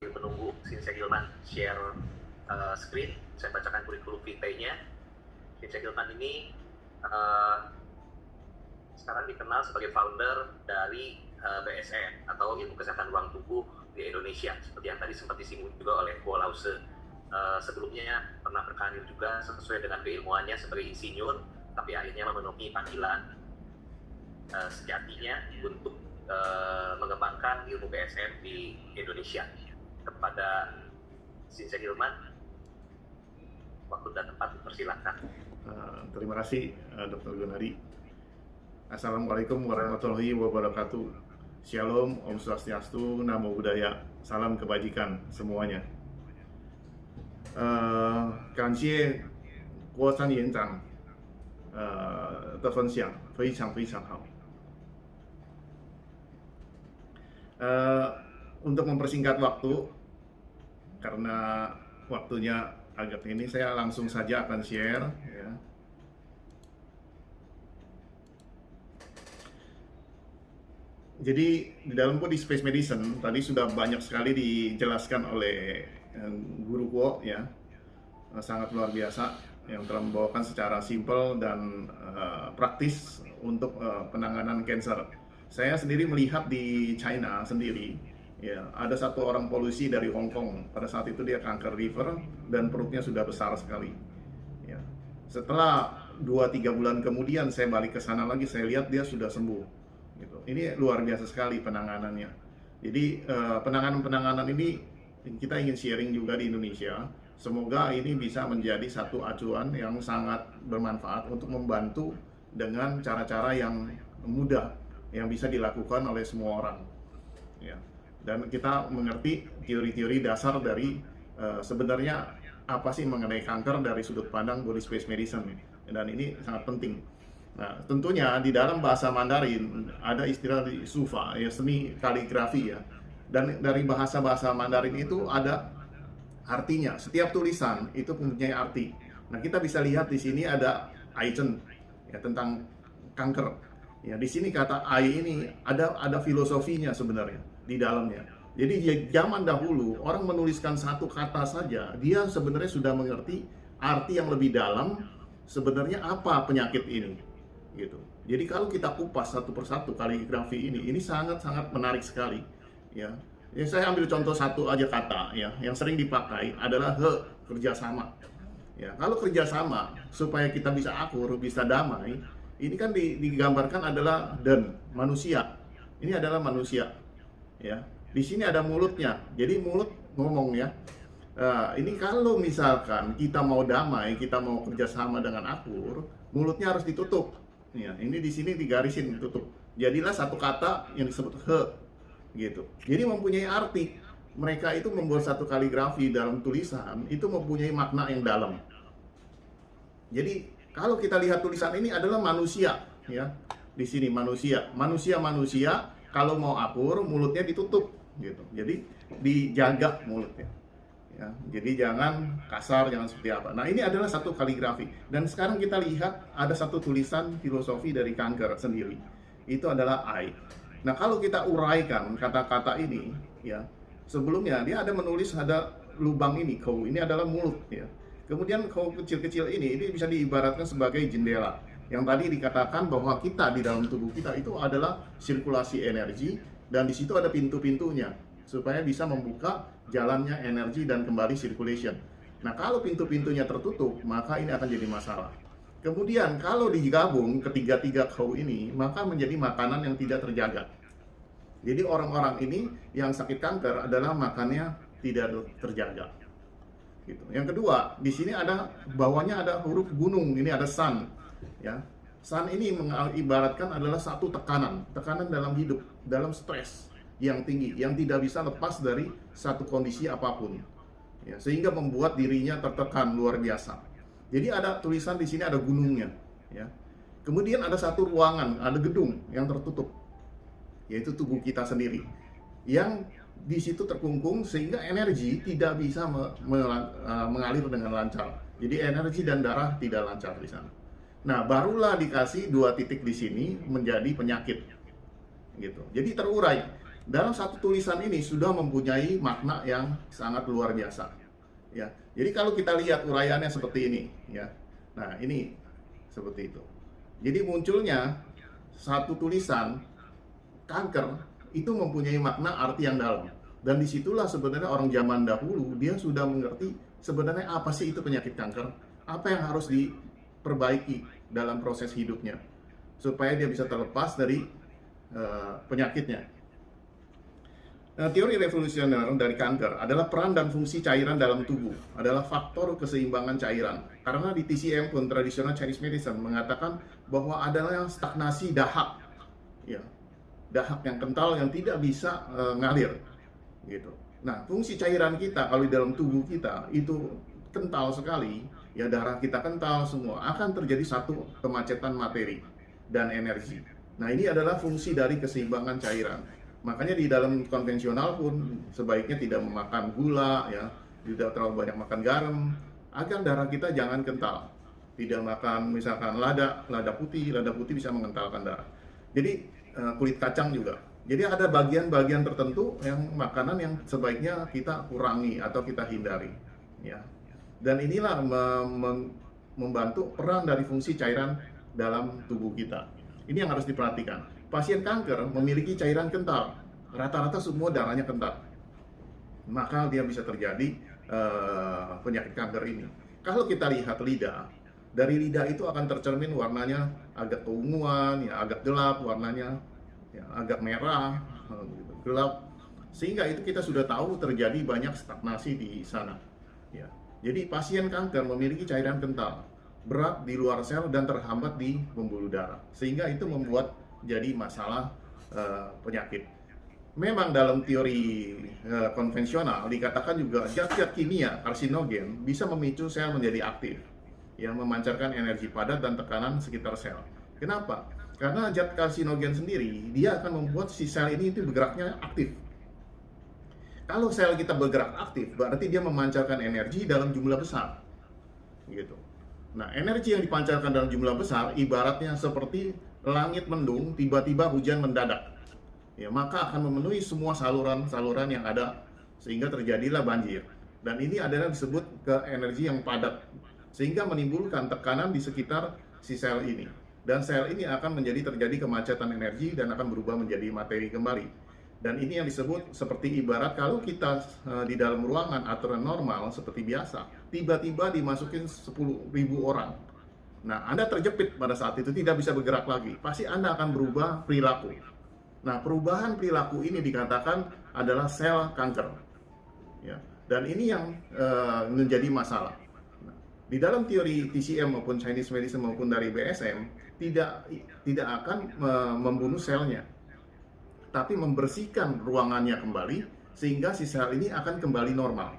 sambil menunggu Shinsei Gilman share screen, saya bacakan kurikulum vitae-nya. Shinsei Gilman ini sekarang dikenal sebagai founder dari BSN atau Ilmu Kesehatan Ruang Tubuh di Indonesia, seperti yang tadi sempat disinggung juga oleh Bo Lause. Sebelumnya pernah berkarir juga sesuai dengan keilmuannya sebagai insinyur, tapi akhirnya memenuhi panggilan sejatinya untuk mengembangkan ilmu BSN di Indonesia. Kepada Shinsei Gilman, waktu dan tempat dipersilakan. Terima kasih Dr. Gunadi. Assalamualaikum warahmatullahi wabarakatuh. Shalom, Om Swastiastu, Namo Buddhaya, salam kebajikan semuanya. 感谢郭山园长的分享，非常非常好。Untuk mempersingkat waktu, karena waktunya agak ini, saya langsung saja akan share ya. Jadi di dalam Body Space Medicine tadi sudah banyak sekali dijelaskan oleh Guru Kuo ya, sangat luar biasa yang telah membawakan secara simpel dan praktis untuk penanganan kanker. Saya sendiri melihat di China sendiri ya, ada satu orang polusi dari Hong Kong. Pada saat itu dia kanker liver dan perutnya sudah besar sekali ya. Setelah 2-3 bulan kemudian saya balik ke sana lagi, saya lihat dia sudah sembuh gitu. Ini luar biasa sekali penanganannya. Jadi penanganan ini kita ingin sharing juga di Indonesia. Semoga ini bisa menjadi satu acuan yang sangat bermanfaat untuk membantu dengan cara-cara yang mudah yang bisa dilakukan oleh semua orang ya. Dan kita mengerti teori-teori dasar dari sebenarnya apa sih mengenai kanker dari sudut pandang Body Space Medicine, dan ini sangat penting. Nah, tentunya di dalam bahasa Mandarin ada istilah di sufa, ya, seni kaligrafi ya. Dan dari bahasa-bahasa Mandarin itu ada artinya. Setiap tulisan itu mempunyai arti. Nah, kita bisa lihat di sini ada Aizen ya, tentang kanker. Ya, di sini kata ai ini ada filosofinya sebenarnya di dalamnya. Jadi zaman dahulu orang menuliskan satu kata saja, dia sebenarnya sudah mengerti arti yang lebih dalam sebenarnya apa penyakit ini. Gitu. Jadi kalau kita kupas satu persatu kaligrafi ini sangat-sangat menarik sekali ya. Ya, saya ambil contoh satu aja kata ya, yang sering dipakai adalah kerjasama ya. Kalau kerjasama supaya kita bisa akur, bisa damai, ini kan digambarkan adalah dan manusia. Ini adalah manusia ya. Di sini ada mulutnya, jadi mulut ngomong ya. Ini kalau misalkan kita mau damai, kita mau kerjasama dengan akur, mulutnya harus ditutup. Ya, ini di sini digarisin tutup. Jadilah satu kata yang disebut gitu. Jadi mempunyai arti. Mereka itu membuat satu kaligrafi dalam tulisan itu mempunyai makna yang dalam. Jadi kalau kita lihat tulisan ini adalah manusia ya. Di sini manusia kalau mau akur mulutnya ditutup gitu. Jadi dijaga mulutnya. Ya, jadi jangan kasar, jangan seperti apa. Nah, ini adalah satu kaligrafi. Dan sekarang kita lihat ada satu tulisan filosofi dari kanker sendiri. Itu adalah I. Nah, kalau kita uraikan kata-kata ini, ya, sebelumnya dia ada menulis ada lubang ini, kou. Ini adalah mulut, ya. Kemudian kou kecil-kecil ini bisa diibaratkan sebagai jendela. Yang tadi dikatakan bahwa kita di dalam tubuh kita itu adalah sirkulasi energi, dan di situ ada pintu-pintunya supaya bisa membuka jalannya energi dan kembali circulation. Nah, kalau pintu-pintunya tertutup, maka ini akan jadi masalah. Kemudian kalau digabung ketiga-tiga kau ini, maka menjadi makanan yang tidak terjaga. Jadi orang-orang ini yang sakit kanker adalah makannya tidak terjaga. Gitu. Yang kedua, di sini ada bawahnya ada huruf gunung, ini ada sun, ya. Sun ini mengibaratkan adalah satu tekanan dalam hidup, dalam stres yang tinggi, yang tidak bisa lepas dari satu kondisi apapun, ya, sehingga membuat dirinya tertekan luar biasa. Jadi ada tulisan di sini ada gunungnya, ya. Kemudian ada satu ruangan, ada gedung yang tertutup, yaitu tubuh kita sendiri, yang di situ terkungkung sehingga energi tidak bisa mengalir dengan lancar. Jadi energi dan darah tidak lancar di sana. Nah, barulah dikasih 2 titik di sini menjadi penyakit, gitu. Jadi terurai. dalam satu tulisan ini sudah mempunyai makna yang sangat luar biasa. Ya, jadi kalau kita lihat uraiannya seperti ini, ya, nah ini seperti itu. Jadi munculnya satu tulisan kanker itu mempunyai makna arti yang dalam. Dan disitulah sebenarnya orang zaman dahulu dia sudah mengerti sebenarnya apa sih itu penyakit kanker, apa yang harus diperbaiki dalam proses hidupnya supaya dia bisa terlepas dari penyakitnya. Nah, teori revolusioner dari kanker adalah peran dan fungsi cairan dalam tubuh, adalah faktor keseimbangan cairan. Karena di TCM pun tradisional Chinese medicine mengatakan bahwa adalah stagnasi dahak, ya, dahak yang kental yang tidak bisa ngalir, gitu. Nah, fungsi cairan kita kalau di dalam tubuh kita itu kental sekali, ya darah kita kental semua, akan terjadi satu kemacetan materi dan energi. Nah, ini adalah fungsi dari keseimbangan cairan. Makanya di dalam konvensional pun sebaiknya tidak memakan gula, ya, tidak terlalu banyak makan garam, agar darah kita jangan kental. Tidak makan misalkan lada putih bisa mengentalkan darah. Jadi kulit kacang juga. Jadi ada bagian-bagian tertentu yang makanan yang sebaiknya kita kurangi atau kita hindari, ya. Dan inilah membantu peran dari fungsi cairan dalam tubuh kita. Ini yang harus diperhatikan. Pasien kanker memiliki cairan kental, rata-rata semua darahnya kental, maka dia bisa terjadi penyakit kanker ini. Kalau kita lihat lidah, dari lidah itu akan tercermin warnanya agak keunguan, ya, agak gelap warnanya, ya, agak merah, gelap, sehingga itu kita sudah tahu terjadi banyak stagnasi di sana. Ya. Jadi pasien kanker memiliki cairan kental, berat di luar sel dan terhambat di pembuluh darah, sehingga itu membuat jadi masalah penyakit. Memang dalam teori konvensional dikatakan juga zat-zat kimia karsinogen bisa memicu sel menjadi aktif, yang memancarkan energi padat dan tekanan sekitar sel. Kenapa? Karena zat karsinogen sendiri dia akan membuat si sel ini itu bergeraknya aktif. Kalau sel kita bergerak aktif, berarti dia memancarkan energi dalam jumlah besar, gitu. Nah, energi yang dipancarkan dalam jumlah besar ibaratnya seperti langit mendung, tiba-tiba hujan mendadak. Ya, maka akan memenuhi semua saluran-saluran yang ada sehingga terjadilah banjir. Dan ini adalah disebut ke energi yang padat sehingga menimbulkan tekanan di sekitar si sel ini. Dan sel ini akan terjadi kemacetan energi dan akan berubah menjadi materi kembali. Dan ini yang disebut seperti ibarat kalau kita di dalam ruangan aturan normal seperti biasa, tiba-tiba dimasukin 10.000 orang. Nah, Anda terjepit pada saat itu, tidak bisa bergerak lagi. Pasti Anda akan berubah perilaku. Nah, perubahan perilaku ini dikatakan adalah sel kanker. Ya, dan ini yang menjadi masalah. Nah, di dalam teori TCM maupun Chinese medicine maupun dari BSM, tidak akan membunuh selnya, tapi membersihkan ruangannya kembali, sehingga si sel ini akan kembali normal.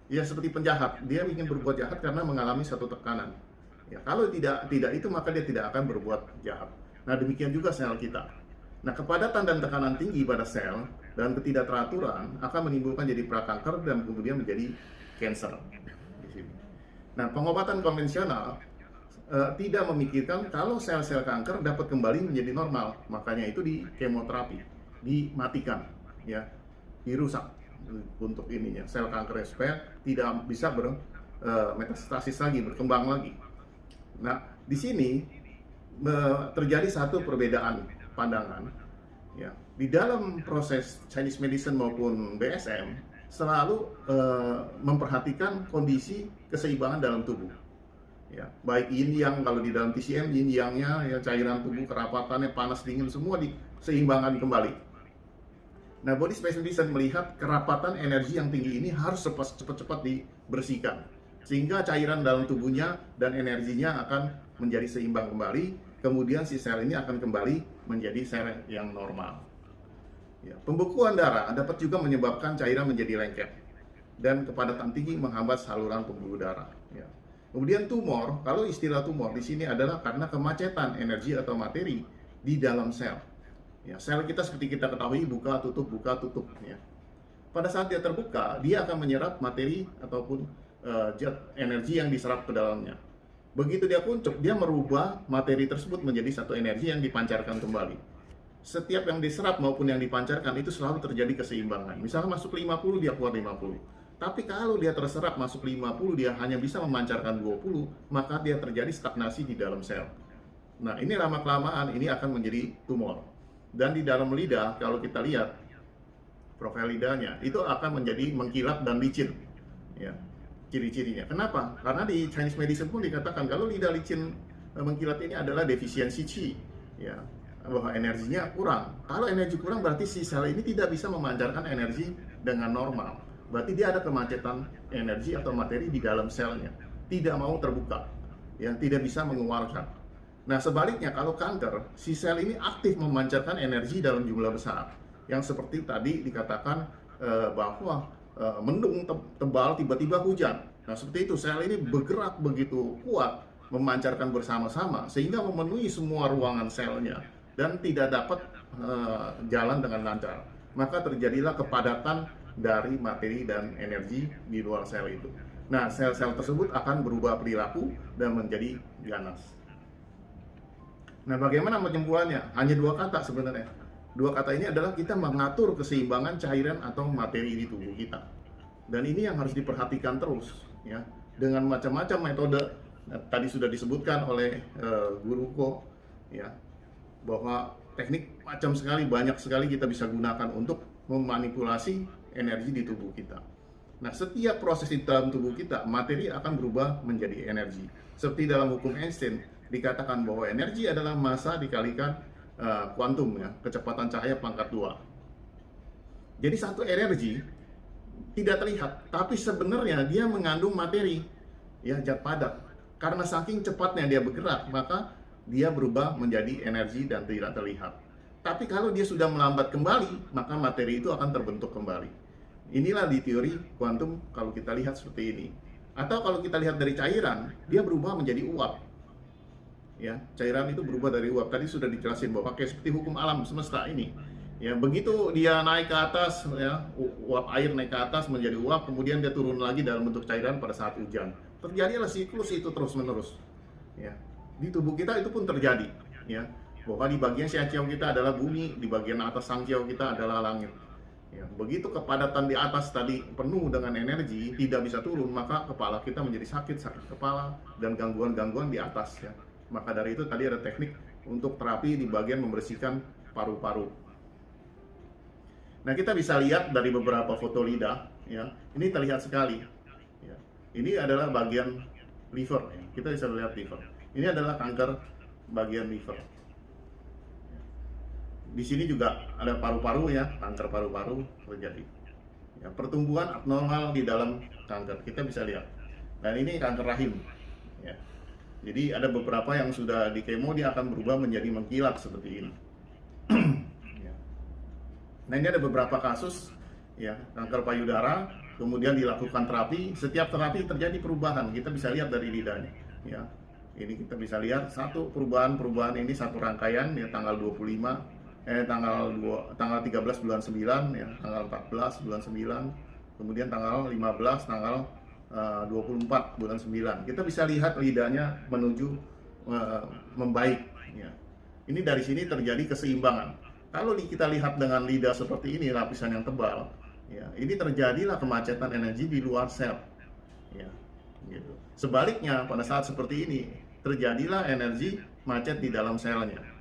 Ya, seperti penjahat, dia ingin berbuat jahat karena mengalami satu tekanan. Ya, kalau tidak itu maka dia tidak akan berbuat jahat. Nah, demikian juga sel kita. Nah, kepadatan dan tekanan tinggi pada sel dan ketidakteraturan akan menimbulkan jadi prakanker dan kemudian menjadi kanker. Nah, pengobatan konvensional tidak memikirkan kalau sel-sel kanker dapat kembali menjadi normal. Makanya itu di kemoterapi, dimatikan, ya, dirusak untuk ininya sel kanker supaya tidak bisa metastasis lagi, berkembang lagi. Nah, di sini terjadi satu perbedaan pandangan, ya. Di dalam proses Chinese medicine maupun BSM selalu memperhatikan kondisi keseimbangan dalam tubuh, ya. Baik yin yang, kalau di dalam TCM yin yangnya, ya, cairan tubuh, kerapatannya, panas dingin semua diseimbangkan kembali. Nah, body space medicine melihat kerapatan energi yang tinggi ini harus cepat-cepat dibersihkan, sehingga cairan dalam tubuhnya dan energinya akan menjadi seimbang kembali, kemudian si sel ini akan kembali menjadi sel yang normal. Ya, pembekuan darah dapat juga menyebabkan cairan menjadi lengket, dan kepadatan tinggi menghambat saluran pembuluh darah. Ya. Kemudian tumor, kalau istilah tumor di sini adalah karena kemacetan energi atau materi di dalam sel. Ya, sel kita seperti kita ketahui buka tutup. Ya. Pada saat dia terbuka, dia akan menyerap materi ataupun zat energi yang diserap ke dalamnya. Begitu dia kuncup, dia merubah materi tersebut menjadi satu energi yang dipancarkan kembali. setiap yang diserap maupun yang dipancarkan itu selalu terjadi keseimbangan. Misalnya masuk 50, dia keluar 50. Tapi kalau dia terserap masuk 50, dia hanya bisa memancarkan 20, maka dia terjadi stagnasi di dalam sel. Nah, ini lama-kelamaan ini akan menjadi tumor. Dan di dalam lidah, kalau kita lihat profil lidahnya, itu akan menjadi mengkilap dan licin. Ya, ciri-cirinya. Kenapa? Karena di Chinese medicine pun dikatakan kalau lidah licin mengkilat ini adalah defisiensi qi, ya, bahwa energinya kurang. Kalau energi kurang berarti si sel ini tidak bisa memancarkan energi dengan normal. Berarti dia ada kemacetan energi atau materi di dalam selnya, tidak mau terbuka, ya, tidak bisa mengeluarkan. Nah, sebaliknya kalau kanker, si sel ini aktif memancarkan energi dalam jumlah besar. Yang seperti tadi dikatakan bahwa mendung tebal tiba-tiba hujan. Nah, seperti itu sel ini bergerak begitu kuat memancarkan bersama-sama sehingga memenuhi semua ruangan selnya dan tidak dapat jalan dengan lancar. Maka terjadilah kepadatan dari materi dan energi di luar sel itu. Nah, sel-sel tersebut akan berubah perilaku dan menjadi ganas. Nah, bagaimana penyembuhannya? Hanya dua kata sebenarnya. Dua kata ini adalah kita mengatur keseimbangan cairan atau materi di tubuh kita. Dan ini yang harus diperhatikan terus, ya. Dengan macam-macam metode, tadi sudah disebutkan oleh Guru Ko, ya, bahwa teknik macam sekali, banyak sekali kita bisa gunakan untuk memanipulasi energi di tubuh kita. Nah, setiap proses di dalam tubuh kita, materi akan berubah menjadi energi. Seperti dalam hukum Einstein, dikatakan bahwa energi adalah massa dikalikan kuantum, ya, kecepatan cahaya pangkat 2. Jadi satu energi tidak terlihat, tapi sebenarnya dia mengandung materi, ya, zat padat. Karena saking cepatnya dia bergerak, maka dia berubah menjadi energi dan tidak terlihat. Tapi kalau dia sudah melambat kembali, maka materi itu akan terbentuk kembali. Inilah di teori kuantum kalau kita lihat seperti ini. Atau kalau kita lihat dari cairan, dia berubah menjadi uap. Ya, cairan itu berubah dari uap. Tadi sudah dijelasin bahwa kayak seperti hukum alam semesta ini. Ya, begitu dia naik ke atas, ya, uap air naik ke atas menjadi uap, kemudian dia turun lagi dalam bentuk cairan pada saat hujan. Terjadilah siklus itu terus-menerus. Ya, di tubuh kita itu pun terjadi. Ya, bahwa di bagian Xiaqiao kita adalah bumi, di bagian atas Sangqiao kita adalah langit. Ya, begitu kepadatan di atas tadi penuh dengan energi, tidak bisa turun, maka kepala kita menjadi sakit kepala dan gangguan-gangguan di atas, ya. Maka dari itu tadi ada teknik untuk terapi di bagian membersihkan paru-paru. Nah, kita bisa lihat dari beberapa foto lidah, ya. Ini terlihat sekali. Ya. Ini adalah bagian liver, ya. Kita bisa lihat liver. Ini adalah kanker bagian liver. Di sini juga ada paru-paru, ya, kanker paru-paru terjadi. Ya, pertumbuhan abnormal di dalam kanker kita bisa lihat. Dan ini kanker rahim. Ya. Jadi ada beberapa yang sudah di kemo dia akan berubah menjadi mengkilap seperti ini. Ya. Nah, ini ada beberapa kasus, ya, kanker payudara, kemudian dilakukan terapi. Setiap terapi terjadi perubahan. Kita bisa lihat dari lidahnya. Ya. Ini kita bisa lihat satu perubahan ini satu rangkaian, ya, tanggal 13 bulan 9, ya, tanggal 14 bulan 9, kemudian tanggal 15, tanggal 24 bulan 9. Kita bisa lihat lidahnya menuju membaik, ya. Ini dari sini terjadi keseimbangan. Kalau kita lihat dengan lidah seperti ini, lapisan yang tebal, ya, ini terjadilah kemacetan energi di luar sel, ya, gitu. Sebaliknya pada saat seperti ini terjadilah energi macet di dalam selnya.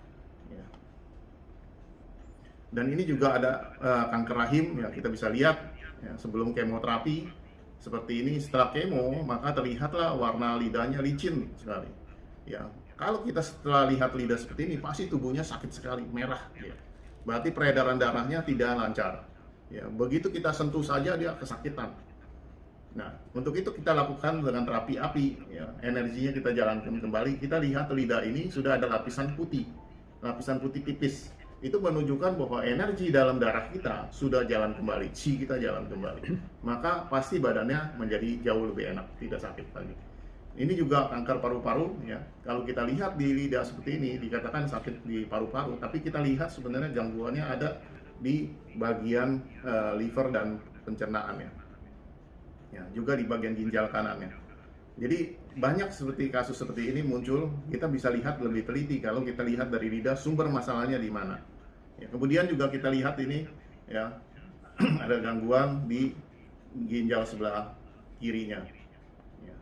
Dan ini juga ada kanker rahim, ya, kita bisa lihat, ya, sebelum kemoterapi seperti ini. Setelah kemo maka terlihatlah warna lidahnya licin sekali, ya. Kalau kita setelah lihat lidah seperti ini pasti tubuhnya sakit sekali, merah, ya. Berarti peredaran darahnya tidak lancar, ya. Begitu kita sentuh saja dia kesakitan. Nah, untuk itu kita lakukan dengan terapi api, ya. Energinya kita jalankan kembali. Kita lihat lidah ini sudah ada lapisan putih tipis. Itu menunjukkan bahwa energi dalam darah kita sudah jalan kembali, qi kita jalan kembali. Maka pasti badannya menjadi jauh lebih enak, tidak sakit lagi. Ini juga kanker paru-paru, ya. Kalau kita lihat di lidah seperti ini dikatakan sakit di paru-paru, tapi kita lihat sebenarnya gangguannya ada di bagian liver dan pencernaannya, ya, juga di bagian ginjal kanannya. Jadi banyak seperti kasus seperti ini muncul. Kita bisa lihat lebih teliti kalau kita lihat dari lidah sumber masalahnya di mana. Ya, kemudian juga kita lihat ini ya ada gangguan di ginjal sebelah kirinya. Ya.